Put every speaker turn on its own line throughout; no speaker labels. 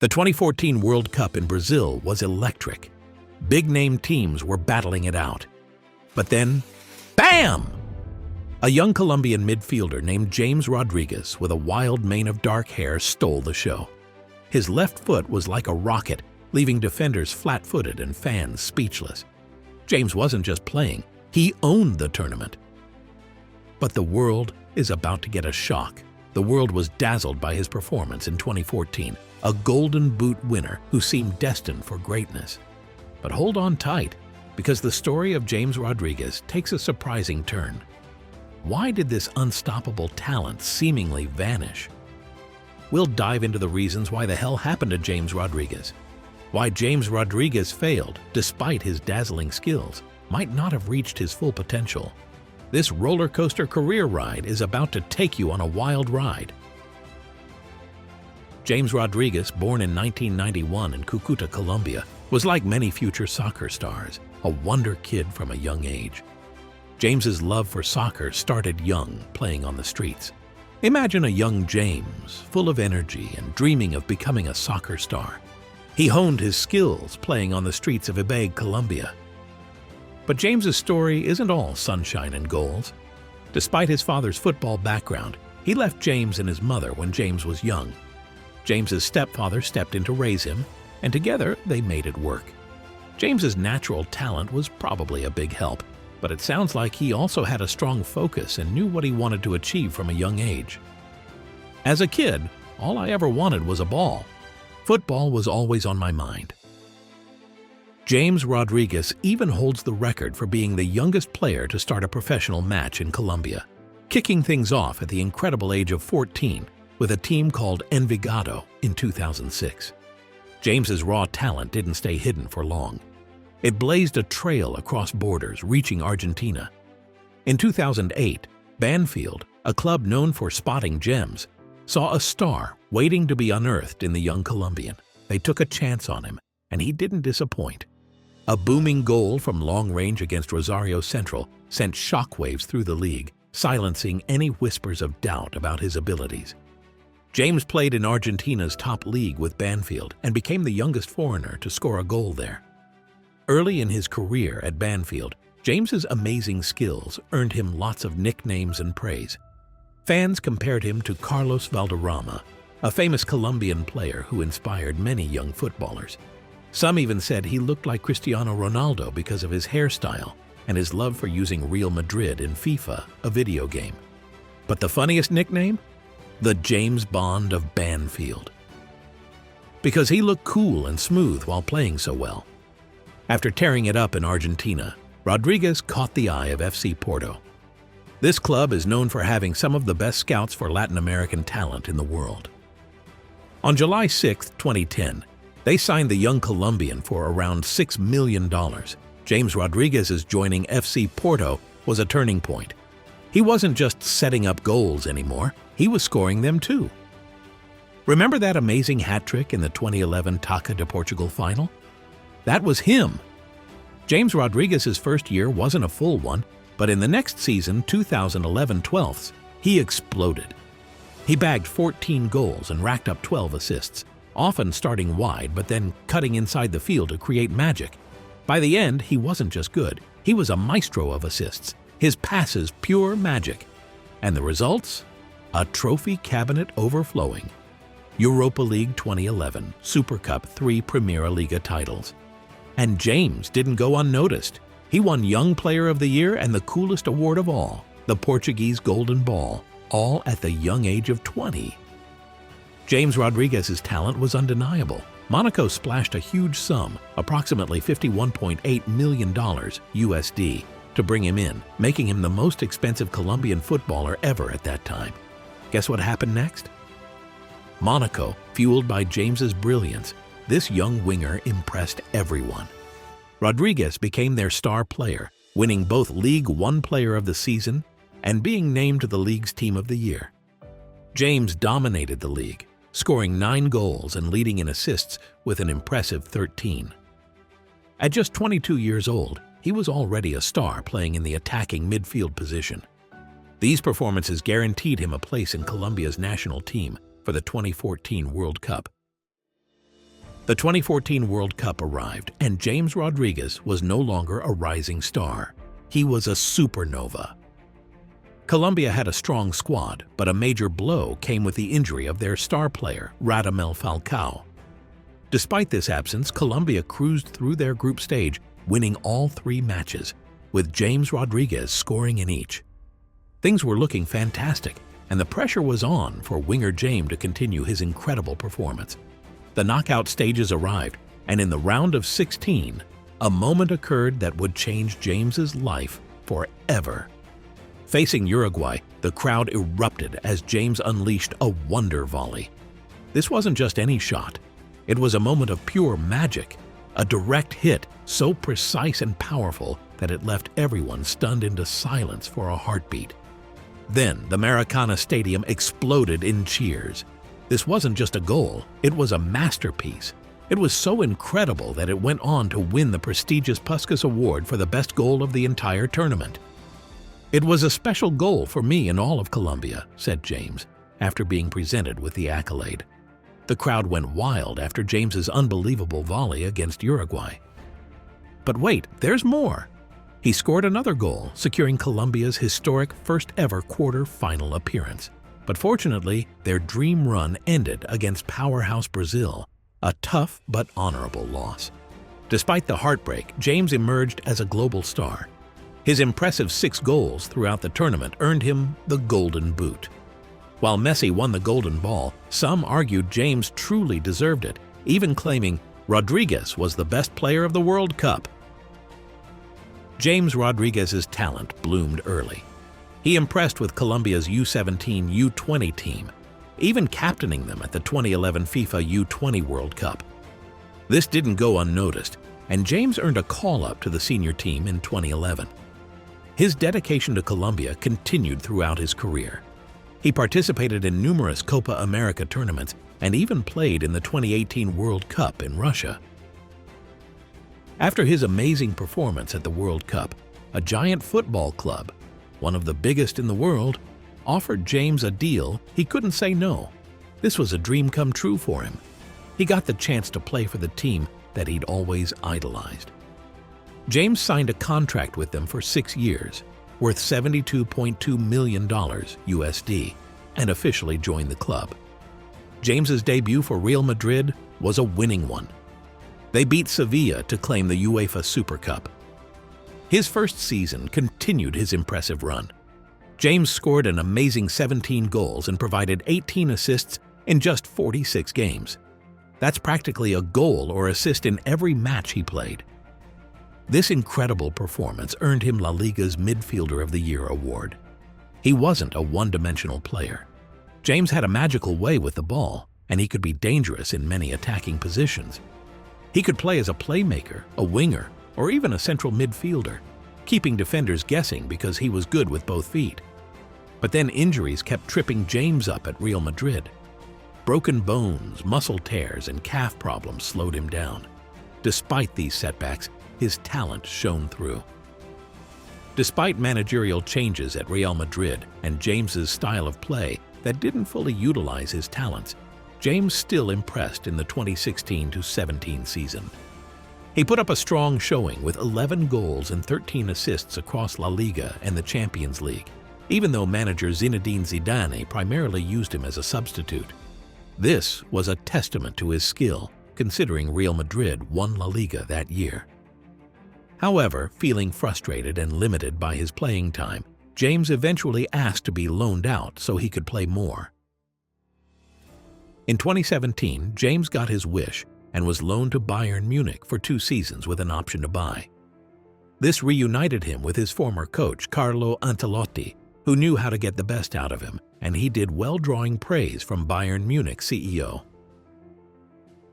The 2014 World Cup in Brazil was electric. Big-name teams were battling it out. But then, bam! A young Colombian midfielder named James Rodriguez with a wild mane of dark hair stole the show. His left foot was like a rocket, leaving defenders flat-footed and fans speechless. James wasn't just playing, he owned the tournament. But the world is about to get a shock. The world was dazzled by his performance in 2014, a Golden Boot winner who seemed destined for greatness. But hold on tight, because the story of James Rodriguez takes a surprising turn. Why did this unstoppable talent seemingly vanish? We'll dive into the reasons why the hell happened to James Rodriguez. Why James Rodriguez failed, despite his dazzling skills, might not have reached his full potential. This roller coaster career ride is about to take you on a wild ride. James Rodriguez, born in 1991 in Cúcuta, Colombia, was like many future soccer stars, a wonder kid from a young age. James's love for soccer started young, playing on the streets. Imagine a young James, full of energy and dreaming of becoming a soccer star. He honed his skills playing on the streets of Ibagué, Colombia. But James's story isn't all sunshine and goals. Despite his father's football background, he left James and his mother when James was young. James's stepfather stepped in to raise him, and together they made it work. James's natural talent was probably a big help, but it sounds like he also had a strong focus and knew what he wanted to achieve from a young age. As a kid, all I ever wanted was a ball. Football was always on my mind. James Rodriguez even holds the record for being the youngest player to start a professional match in Colombia, kicking things off at the incredible age of 14 with a team called Envigado in 2006. James's raw talent didn't stay hidden for long. It blazed a trail across borders, reaching Argentina. In 2008, Banfield, a club known for spotting gems, saw a star waiting to be unearthed in the young Colombian. They took a chance on him, and he didn't disappoint. A booming goal from long range against Rosario Central sent shockwaves through the league, silencing any whispers of doubt about his abilities. James played in Argentina's top league with Banfield and became the youngest foreigner to score a goal there. Early in his career at Banfield, James's amazing skills earned him lots of nicknames and praise. Fans compared him to Carlos Valderrama, a famous Colombian player who inspired many young footballers. Some even said he looked like Cristiano Ronaldo because of his hairstyle and his love for using Real Madrid in FIFA, a video game. But the funniest nickname? The James Bond of Banfield. Because he looked cool and smooth while playing so well. After tearing it up in Argentina, Rodriguez caught the eye of FC Porto. This club is known for having some of the best scouts for Latin American talent in the world. On July 6, 2010, they signed the young Colombian for around $6 million. James Rodriguez's joining FC Porto was a turning point. He wasn't just setting up goals anymore, he was scoring them too. Remember that amazing hat trick in the 2011 Taça de Portugal final? That was him. James Rodriguez's first year wasn't a full one, but in the next season, 2011-12, he exploded. He bagged 14 goals and racked up 12 assists, often starting wide but then cutting inside the field to create magic. By the end, he wasn't just good, he was a maestro of assists, his passes pure magic. And the results? A trophy cabinet overflowing. Europa League 2011, Super Cup 3 Primeira Liga titles. And James didn't go unnoticed. He won Young Player of the Year and the coolest award of all, the Portuguese Golden Ball, all at the young age of 20. James Rodriguez's talent was undeniable. Monaco splashed a huge sum, approximately $51.8 million USD, to bring him in, making him the most expensive Colombian footballer ever at that time. Guess what happened next? Monaco, fueled by James's brilliance, this young winger impressed everyone. Rodriguez became their star player, winning both League One Player of the Season and being named to the league's Team of the Year. James dominated the league, scoring 9 goals and leading in assists with an impressive 13. At just 22 years old, he was already a star playing in the attacking midfield position. These performances guaranteed him a place in Colombia's national team for the 2014 World Cup. The 2014 World Cup arrived, and James Rodriguez was no longer a rising star. He was a supernova. Colombia had a strong squad, but a major blow came with the injury of their star player, Radamel Falcao. Despite this absence, Colombia cruised through their group stage, winning all 3 matches, with James Rodriguez scoring in each. Things were looking fantastic, and the pressure was on for winger James to continue his incredible performance. The knockout stages arrived, and in the round of 16, a moment occurred that would change James's life forever. Facing Uruguay, the crowd erupted as James unleashed a wonder volley. This wasn't just any shot. It was a moment of pure magic, a direct hit so precise and powerful that it left everyone stunned into silence for a heartbeat. Then the Maracana Stadium exploded in cheers. This wasn't just a goal, it was a masterpiece. It was so incredible that it went on to win the prestigious Puskás Award for the best goal of the entire tournament. "It was a special goal for me and all of Colombia," said James, after being presented with the accolade. The crowd went wild after James's unbelievable volley against Uruguay. But wait, there's more! He scored another goal, securing Colombia's historic first-ever quarter-final appearance. But fortunately, their dream run ended against powerhouse Brazil, a tough but honorable loss. Despite the heartbreak, James emerged as a global star. His impressive 6 goals throughout the tournament earned him the Golden Boot. While Messi won the Golden Ball, some argued James truly deserved it, even claiming Rodriguez was the best player of the World Cup. James Rodriguez's talent bloomed early. He impressed with Colombia's U17 U20 team, even captaining them at the 2011 FIFA U20 World Cup. This didn't go unnoticed, and James earned a call-up to the senior team in 2011. His dedication to Colombia continued throughout his career. He participated in numerous Copa America tournaments and even played in the 2018 World Cup in Russia. After his amazing performance at the World Cup, a giant football club, one of the biggest in the world, offered James a deal he couldn't say no. This was a dream come true for him. He got the chance to play for the team that he'd always idolized. James signed a contract with them for 6 years, worth $72.2 million USD, and officially joined the club. James's debut for Real Madrid was a winning one. They beat Sevilla to claim the UEFA Super Cup. His first season continued his impressive run. James scored an amazing 17 goals and provided 18 assists in just 46 games. That's practically a goal or assist in every match he played. This incredible performance earned him La Liga's Midfielder of the Year award. He wasn't a one-dimensional player. James had a magical way with the ball, and he could be dangerous in many attacking positions. He could play as a playmaker, a winger, or even a central midfielder, keeping defenders guessing because he was good with both feet. But then injuries kept tripping James up at Real Madrid. Broken bones, muscle tears, and calf problems slowed him down. Despite these setbacks, his talent shone through. Despite managerial changes at Real Madrid and James's style of play that didn't fully utilize his talents, James still impressed in the 2016-17 season. He put up a strong showing with 11 goals and 13 assists across La Liga and the Champions League, even though manager Zinedine Zidane primarily used him as a substitute. This was a testament to his skill, considering Real Madrid won La Liga that year. However, feeling frustrated and limited by his playing time, James eventually asked to be loaned out so he could play more. In 2017, James got his wish and was loaned to Bayern Munich for 2 seasons with an option to buy. This reunited him with his former coach, Carlo Ancelotti, who knew how to get the best out of him, and he did well drawing praise from Bayern Munich CEO.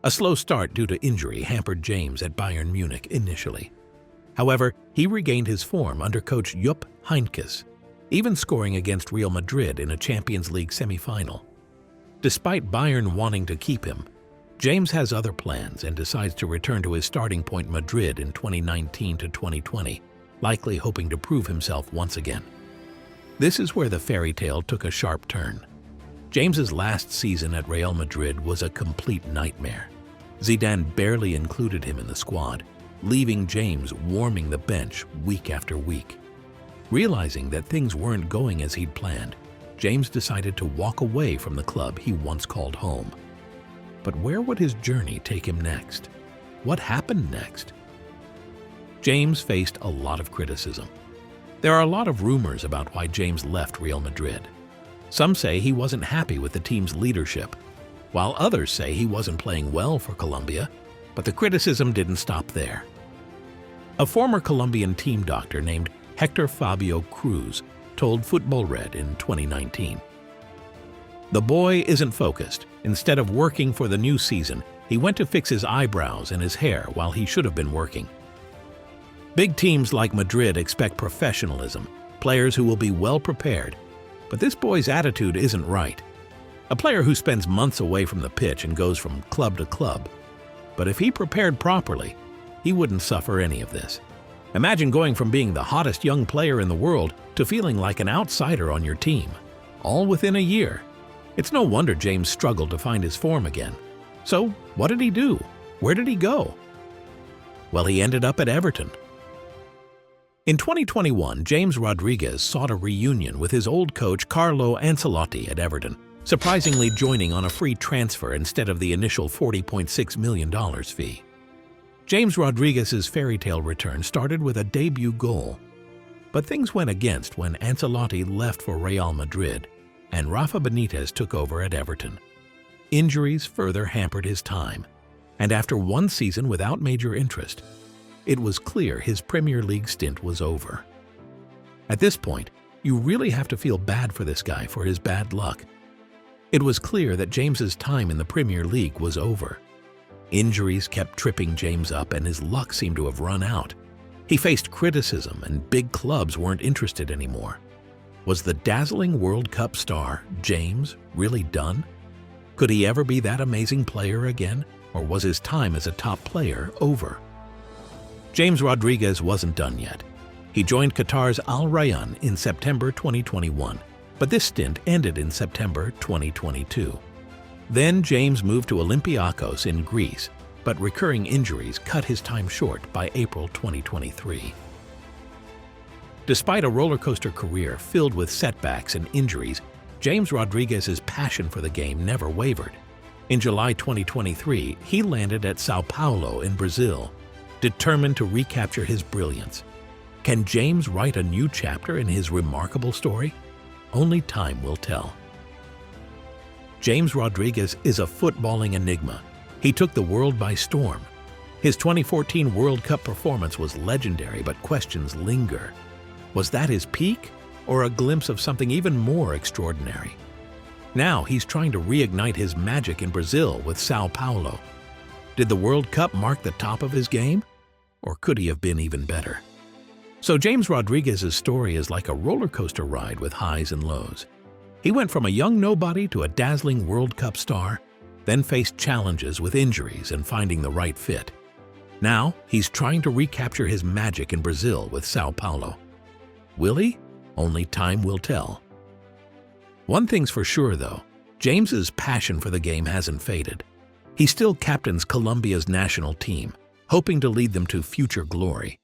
A slow start due to injury hampered James at Bayern Munich initially. However, he regained his form under coach Jupp Heynckes, even scoring against Real Madrid in a Champions League semi-final. Despite Bayern wanting to keep him, James has other plans and decides to return to his starting point Madrid in 2019 to 2020, likely hoping to prove himself once again. This is where the fairy tale took a sharp turn. James's last season at Real Madrid was a complete nightmare. Zidane barely included him in the squad, leaving James warming the bench week after week. Realizing that things weren't going as he'd planned, James decided to walk away from the club he once called home. But where would his journey take him next? What happened next? James faced a lot of criticism. There are a lot of rumors about why James left Real Madrid. Some say he wasn't happy with the team's leadership, while others say he wasn't playing well for Colombia, but the criticism didn't stop there. A former Colombian team doctor named Hector Fabio Cruz told Football Red in 2019. "The boy isn't focused. Instead of working for the new season, he went to fix his eyebrows and his hair while he should have been working." Big teams like Madrid expect professionalism, players who will be well prepared, but this boy's attitude isn't right. A player who spends months away from the pitch and goes from club to club. But if he prepared properly, he wouldn't suffer any of this. Imagine going from being the hottest young player in the world to feeling like an outsider on your team, all within a year. It's no wonder James struggled to find his form again. So, what did he do? Where did he go? Well, he ended up at Everton. In 2021, James Rodriguez sought a reunion with his old coach Carlo Ancelotti at Everton, surprisingly joining on a free transfer instead of the initial $40.6 million fee. James Rodriguez's fairy tale return started with a debut goal. But things went against when Ancelotti left for Real Madrid and Rafa Benitez took over at Everton. Injuries further hampered his time, and after one season without major interest, it was clear his Premier League stint was over. At this point, you really have to feel bad for this guy for his bad luck. It was clear that James's time in the Premier League was over. Injuries kept tripping James up and his luck seemed to have run out. He faced criticism and big clubs weren't interested anymore. Was the dazzling World Cup star, James, really done? Could he ever be that amazing player again, or was his time as a top player over? James Rodriguez wasn't done yet. He joined Qatar's Al Rayyan in September 2021, but this stint ended in September 2022. Then James moved to Olympiacos in Greece, but recurring injuries cut his time short by April 2023. Despite a roller coaster career filled with setbacks and injuries, James Rodriguez's passion for the game never wavered. In July 2023, he landed at São Paulo in Brazil, determined to recapture his brilliance. Can James write a new chapter in his remarkable story? Only time will tell. James Rodriguez is a footballing enigma. He took the world by storm. His 2014 World Cup performance was legendary, but questions linger. Was that his peak, or a glimpse of something even more extraordinary? Now he's trying to reignite his magic in Brazil with São Paulo. Did the World Cup mark the top of his game? Or could he have been even better? So James Rodriguez's story is like a roller coaster ride with highs and lows. He went from a young nobody to a dazzling World Cup star, then faced challenges with injuries and finding the right fit. Now he's trying to recapture his magic in Brazil with São Paulo. Will he? Only time will tell. One thing's for sure though, James's passion for the game hasn't faded. He still captains Colombia's national team, hoping to lead them to future glory.